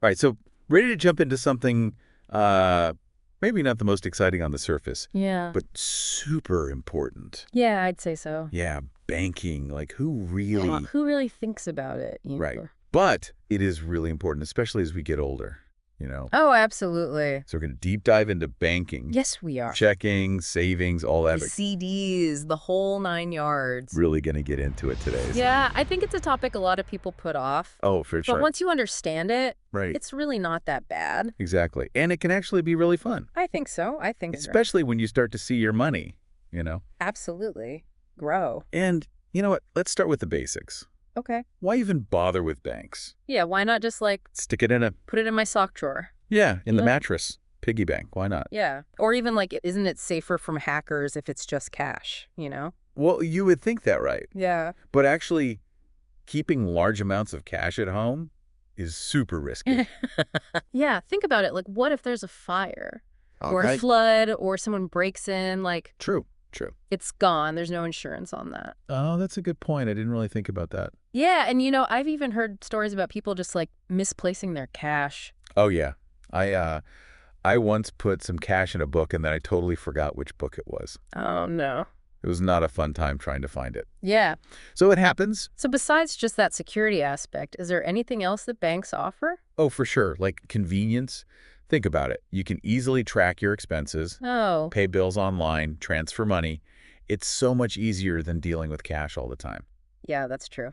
All right, so ready to jump into something maybe not the most exciting on the surface, Yeah. but super important. Yeah, I'd say so. Yeah, banking. Like, who Yeah. really... Who really thinks about it? Right. But it is really important, especially as we get older, Oh, absolutely. So we're going to deep dive into banking. Yes, we are. Checking, savings, all that. CDs, the whole 9 yards. Really going to get into it today. Yeah, I think it's a topic a lot of people put off. Oh, for sure. But once you understand it, right. It's really not that bad. Exactly. And it can actually be really fun. I think so. Especially when you start to see your money. Absolutely. Grow. And you know what? Let's start with the basics. Okay. Why even bother with banks? Yeah, why not just stick it in put it in my sock drawer? Yeah, in the mattress. Piggy bank. Why not? Yeah. Or even isn't it safer from hackers if it's just cash, Well, you would think that, right? Yeah. But actually, keeping large amounts of cash at home is super risky. Yeah, think about it. What if there's a fire or Okay. a flood or someone breaks in? True. It's gone. There's no insurance on that. Oh, that's a good point. I didn't really think about that. Yeah, and I've even heard stories about people just misplacing their cash. Oh, yeah. I once put some cash in a book and then I totally forgot which book it was. Oh, no. It was not a fun time trying to find it. Yeah. So it happens. So besides just that security aspect, is there anything else that banks offer? Oh, for sure. Like convenience. Think about it. You can easily track your expenses, Oh. pay bills online, transfer money. It's so much easier than dealing with cash all the time. Yeah, that's true.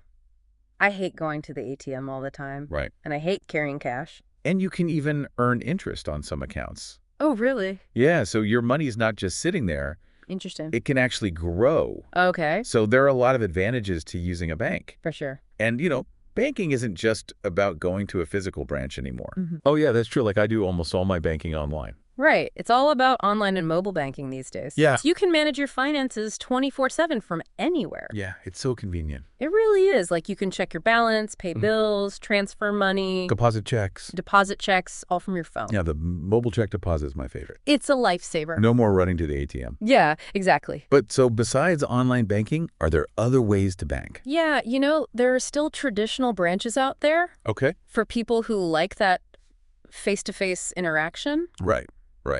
I hate going to the ATM all the time. Right. And I hate carrying cash. And you can even earn interest on some accounts. Oh, really? Yeah, so your money's not just sitting there. Interesting. It can actually grow. Okay. So there are a lot of advantages to using a bank. For sure. And, banking isn't just about going to a physical branch anymore. Mm-hmm. Oh, yeah, that's true. I do almost all my banking online. Right. It's all about online and mobile banking these days. Yeah. So you can manage your finances 24/7 from anywhere. Yeah, it's so convenient. It really is. You can check your balance, pay bills, transfer money, Deposit checks. deposit checks, all from your phone. Yeah, the mobile check deposit is my favorite. It's a lifesaver. No more running to the ATM. Yeah, exactly. But so besides online banking, are there other ways to bank? Yeah, there are still traditional branches out there Okay. for people who like that face-to-face interaction. Right.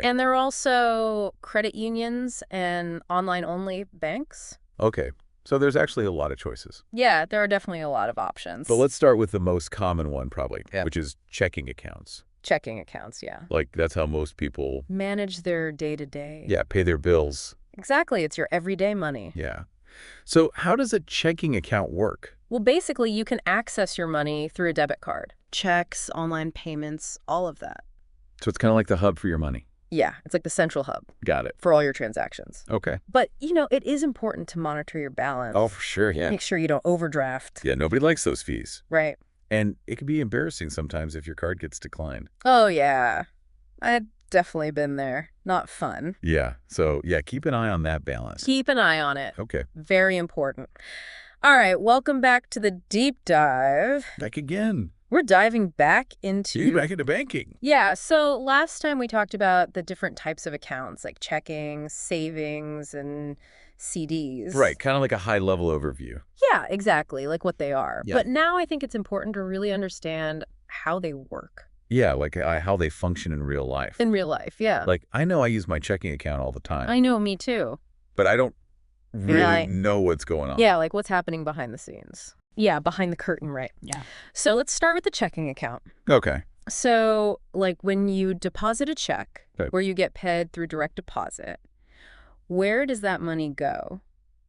And there are also credit unions and online-only banks. Okay. So there's actually a lot of choices. Yeah, there are definitely a lot of options. But let's start with the most common one probably, Yeah. which is checking accounts. Checking accounts, yeah. That's how most people, Manage their day-to-day. yeah, pay their bills. Exactly. It's your everyday money. Yeah. So how does a checking account work? Well, basically, you can access your money through a debit card. Checks, online payments, all of that. So it's kind of like the hub for your money. Yeah, it's like the central hub Got it. for all your transactions. Okay. But, it is important to monitor your balance. Oh, for sure, yeah. Make sure you don't overdraft. Yeah, nobody likes those fees. Right. And it can be embarrassing sometimes if your card gets declined. Oh, yeah. I've definitely been there. Not fun. Yeah. So, yeah, keep an eye on that balance. Keep an eye on it. Okay. Very important. All right, welcome back to the deep dive. Back again. We're diving back into... Back into banking. Yeah, so last time we talked about the different types of accounts, like checking, savings, and CDs. Right, kind of like a high-level overview. Yeah, exactly, like what they are. Yeah. But now I think it's important to really understand how they work. Yeah, like how they function in real life. In real life, yeah. I know I use my checking account all the time, I know, me too. but I don't really Right. know what's going on. Yeah, what's happening behind the scenes. Yeah, behind the curtain, right. Yeah. So let's start with the checking account. Okay. So, when you deposit a check, Okay. where you get paid through direct deposit, where does that money go?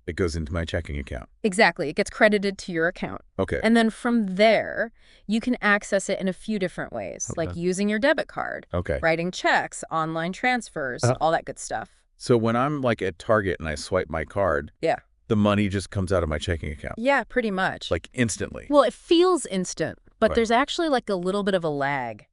It goes into my checking account. Exactly. It gets credited to your account. Okay. And then from there, you can access it in a few different ways, Okay. like using your debit card, Okay. writing checks, online transfers, all that good stuff. So when I'm at Target and I swipe my card, Yeah. the money just comes out of my checking account, Yeah, pretty much. instantly. Well, it feels instant, but Right. there's actually a little bit of a lag.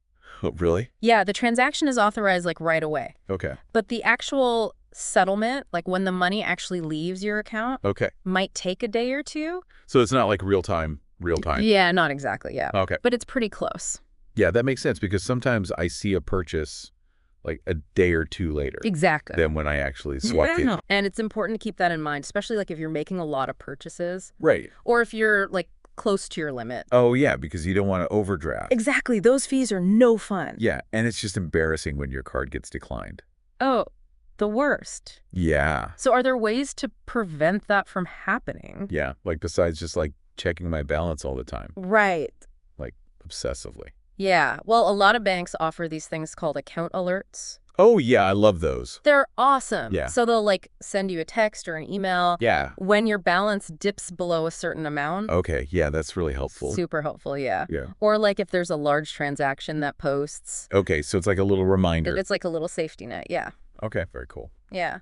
Oh, really? Yeah, the transaction is authorized right away. Okay. But the actual settlement, when the money actually leaves your account, Okay. might take a day or two. So it's not real time. Yeah, not exactly, yeah. Okay. But it's pretty close. Yeah, that makes sense because sometimes I see a purchase a day or two later Exactly. than when I actually swipe it. And it's important to keep that in mind, especially if you're making a lot of purchases Right. or if you're close to your limit. Oh, yeah, because you don't want to overdraft. Exactly. Those fees are no fun. Yeah, and it's just embarrassing when your card gets declined. Oh, the worst. Yeah. So are there ways to prevent that from happening? Yeah, like besides just like checking my balance all the time, Right. like obsessively. Yeah. Well, a lot of banks offer these things called account alerts. Oh, yeah, I love those. They're awesome. Yeah. So they'll like send you a text or an email Yeah. when your balance dips below a certain amount. Okay, yeah, that's really helpful. Super helpful, yeah. Yeah. Or like if there's a large transaction that posts, Okay, so it's like a little reminder. it's like a little safety net. Yeah. Okay, very cool. Yeah.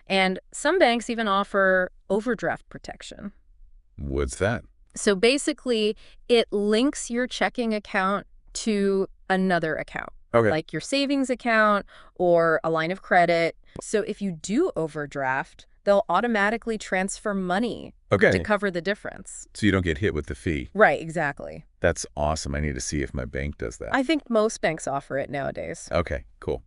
And some banks even offer overdraft protection. What's that? So basically, it links your checking account to another account, Okay. like your savings account or a line of credit. So if you do overdraft, they'll automatically transfer money Okay. to cover the difference. So you don't get hit with the fee. Right, exactly. That's awesome. I need to see if my bank does that. I think most banks offer it nowadays. Okay, cool.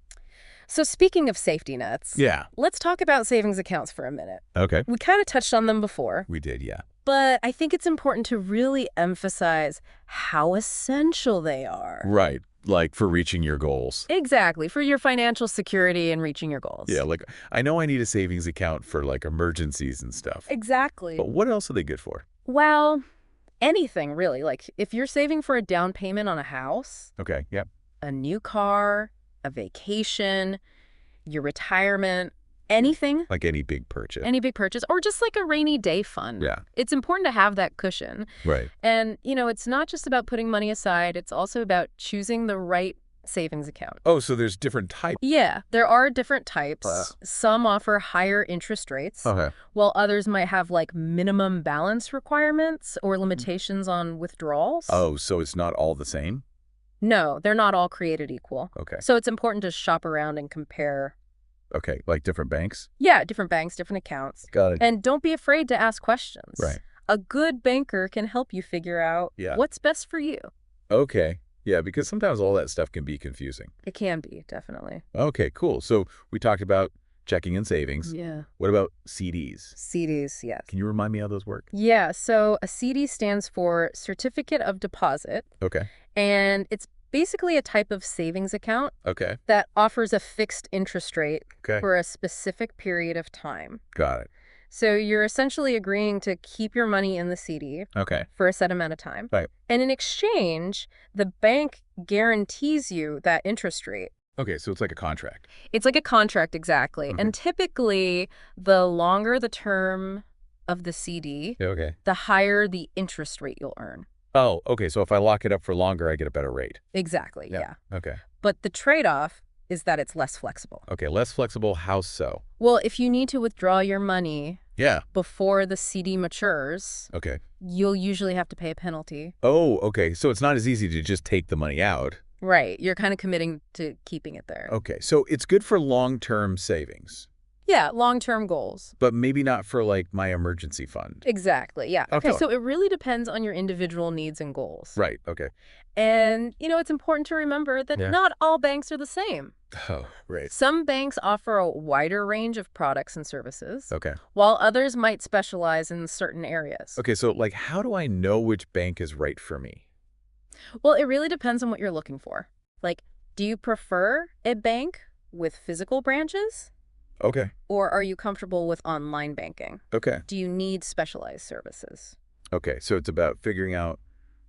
So speaking of safety nets, Yeah. let's talk about savings accounts for a minute. Okay. We kind of touched on them before, We did, yeah. but I think it's important to really emphasize how essential they are. Right. Like for reaching your goals. Exactly, for your financial security and reaching your goals. Yeah, like I know I need a savings account for like emergencies and stuff. Exactly. But what else are they good for? Well, anything really. Like if you're saving for a down payment on a house, Okay, yep. a new car, a vacation, your retirement, anything, Like any big purchase. any big purchase, or just like a rainy day fund. Yeah. It's important to have that cushion. Right. And, it's not just about putting money aside. It's also about choosing the right savings account. Oh, so there's different types. Yeah, there are different types. Some offer higher interest rates, Okay. while others might have like minimum balance requirements or limitations on withdrawals. Oh, so it's not all the same? No, they're not all created equal. Okay. So it's important to shop around and compare. Okay, like different banks? Yeah, different banks, different accounts. Got it. And don't be afraid to ask questions. Right. A good banker can help you figure out what's best for you. Okay. Yeah, because sometimes all that stuff can be confusing. It can be, definitely. Okay, cool. So we talked about checking and savings. Yeah. What about CDs? CDs, yes. Can you remind me how those work? Yeah, so a CD stands for Certificate of Deposit, Okay. and it's basically a type of savings account Okay. that offers a fixed interest rate Okay. for a specific period of time. Got it. So you're essentially agreeing to keep your money in the CD Okay. for a set amount of time. Right. And in exchange, the bank guarantees you that interest rate. Okay, so it's like a contract. It's like a contract, exactly. Mhm. And typically, the longer the term of the CD, Okay. the higher the interest rate you'll earn. Oh, okay. So if I lock it up for longer, I get a better rate. Exactly, Yeah. yeah. Okay. But the trade-off is that it's less flexible. Okay, less flexible. How so? Well, if you need to withdraw your money Yeah. before the CD matures, Okay. you'll usually have to pay a penalty. Oh, okay. So it's not as easy to just take the money out. Right. You're kind of committing to keeping it there. Okay. So it's good for long-term savings, Yeah, long-term goals. but maybe not for like my emergency fund. Exactly, yeah. Okay. Okay, so it really depends on your individual needs and goals. Right. Okay. And, it's important to remember that Yeah. not all banks are the same. Oh, right. Some banks offer a wider range of products and services, Okay. while others might specialize in certain areas. Okay. So like, how do I know which bank is right for me? Well, it really depends on what you're looking for. Like, do you prefer a bank with physical branches? Okay. Or are you comfortable with online banking? Okay. Do you need specialized services? Okay. So it's about figuring out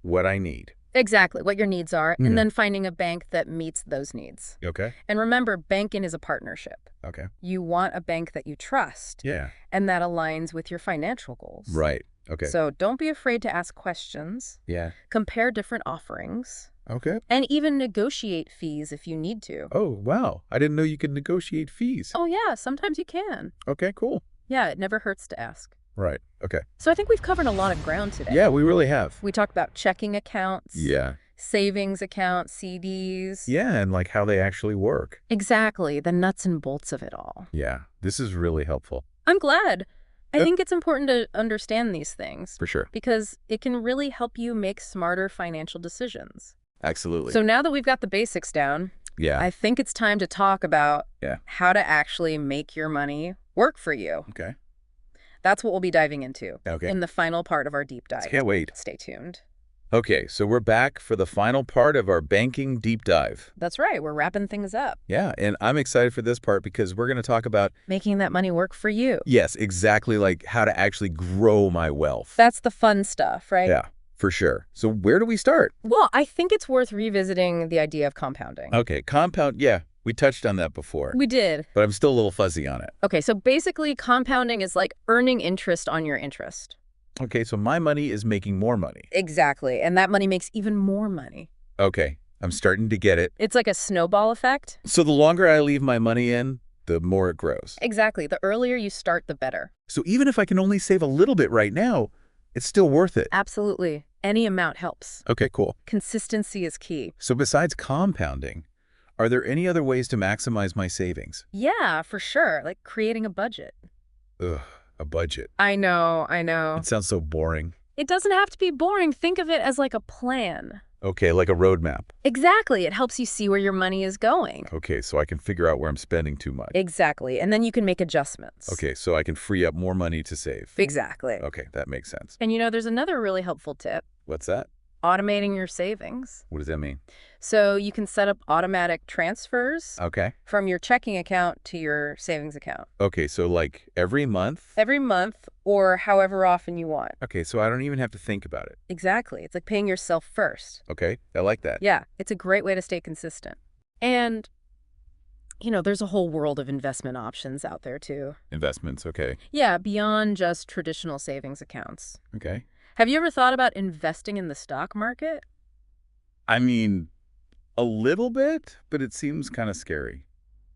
what I need. Exactly, what your needs are, Mhm. and then finding a bank that meets those needs. Okay. And remember, banking is a partnership. Okay. You want a bank that you trust Yeah. and that aligns with your financial goals. Right. Okay. So don't be afraid to ask questions, Yeah. compare different offerings, Okay. and even negotiate fees if you need to. Oh, wow. I didn't know you could negotiate fees. Oh, yeah, sometimes you can. Okay, cool. Yeah, it never hurts to ask. Right. Okay. So I think we've covered a lot of ground today. Yeah, we really have. We talked about checking accounts, Yeah. savings accounts, CDs. Yeah, and like how they actually work. Exactly, the nuts and bolts of it all. Yeah. This is really helpful. I'm glad. I Yep. think it's important to understand these things For sure. because it can really help you make smarter financial decisions. Absolutely. So now that we've got the basics down, yeah. I think it's time to talk about Yeah. how to actually make your money work for you. Okay. That's what we'll be diving into Okay. in the final part of our deep dive. Can't wait. Stay tuned. Okay, so we're back for the final part of our banking deep dive. That's right. We're wrapping things up. Yeah, and I'm excited for this part because we're going to talk about, Making that money work for you. yes, exactly like how to actually grow my wealth. That's the fun stuff, right? Yeah, for sure. So where do we start? Well, I think it's worth revisiting the idea of compounding. Okay, compound, yeah, we touched on that before, We did. but I'm still a little fuzzy on it. Okay, so basically compounding is like earning interest on your interest. Okay, so my money is making more money. Exactly. And that money makes even more money. Okay, I'm starting to get it. It's like a snowball effect. So the longer I leave my money in, the more it grows. Exactly. The earlier you start, the better. So even if I can only save a little bit right now, it's still worth it. Absolutely. Any amount helps. Okay, cool. Consistency is key. So besides compounding, are there any other ways to maximize my savings? Yeah, for sure. Like creating a budget. Ugh, a budget. I know, I know. It sounds so boring. It doesn't have to be boring. Think of it as like a plan. Okay, like a roadmap. Exactly. It helps you see where your money is going. Okay, so I can figure out where I'm spending too much. Exactly. And then you can make adjustments. Okay, so I can free up more money to save. Exactly. Okay, that makes sense. And there's another really helpful tip. What's that? Automating your savings. What does that mean? So you can set up automatic transfers Okay. from your checking account to your savings account Okay, so like every month? every month or however often you want. Okay, so I don't even have to think about it. Exactly. It's like paying yourself first. Okay, I like that. Yeah, it's a great way to stay consistent. And, there's a whole world of investment options out there too. Investments, okay. Yeah, beyond just traditional savings accounts. Okay. Have you ever thought about investing in the stock market? I mean, a little bit, but it seems kind of scary.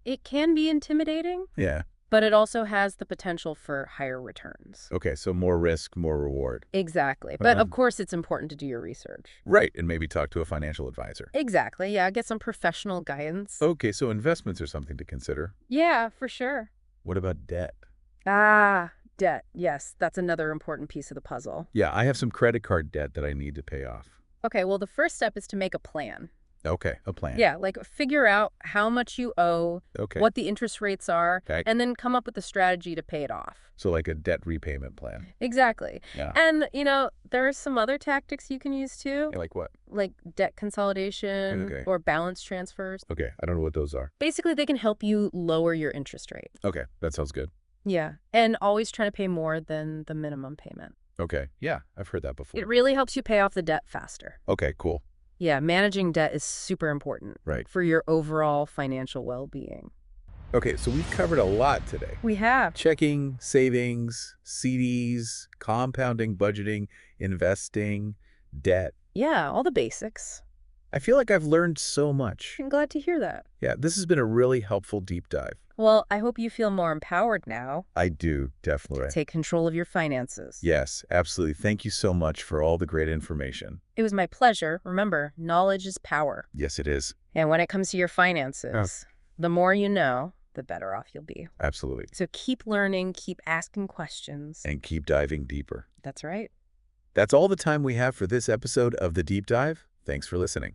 It can be intimidating, Yeah. but it also has the potential for higher returns. Okay, so more risk, more reward. Exactly. But of course, it's important to do your research. Right, and maybe talk to a financial advisor. Exactly. Yeah, get some professional guidance. Okay, so investments are something to consider. Yeah, for sure. What about debt? Ah, debt. Yes, that's another important piece of the puzzle. Yeah, I have some credit card debt that I need to pay off. Okay, well, the first step is to make a plan. Okay, a plan. Yeah, like figure out how much you owe, Okay. what the interest rates are, Okay. and then come up with a strategy to pay it off. So like a debt repayment plan. Exactly. Yeah. And, there are some other tactics you can use too, Like what? like debt consolidation Okay. or balance transfers. Okay, I don't know what those are. Basically, they can help you lower your interest rate. Okay, that sounds good. Yeah, and always try to pay more than the minimum payment. Okay, yeah, I've heard that before. It really helps you pay off the debt faster. Okay, cool. Yeah, managing debt is super important Right. for your overall financial well-being. Okay, so we've covered a lot today. We have. Checking, savings, CDs, compounding, budgeting, investing, debt. Yeah, all the basics. I feel like I've learned so much. I'm glad to hear that. Yeah, this has been a really helpful deep dive. Well, I hope you feel more empowered now I do, definitely. to take control of your finances. Yes, absolutely. Thank you so much for all the great information. It was my pleasure. Remember, knowledge is power. Yes, it is. And when it comes to your finances, the more you know, the better off you'll be. Absolutely. So keep learning, keep asking questions. And keep diving deeper. That's right. That's all the time we have for this episode of The Deep Dive. Thanks for listening.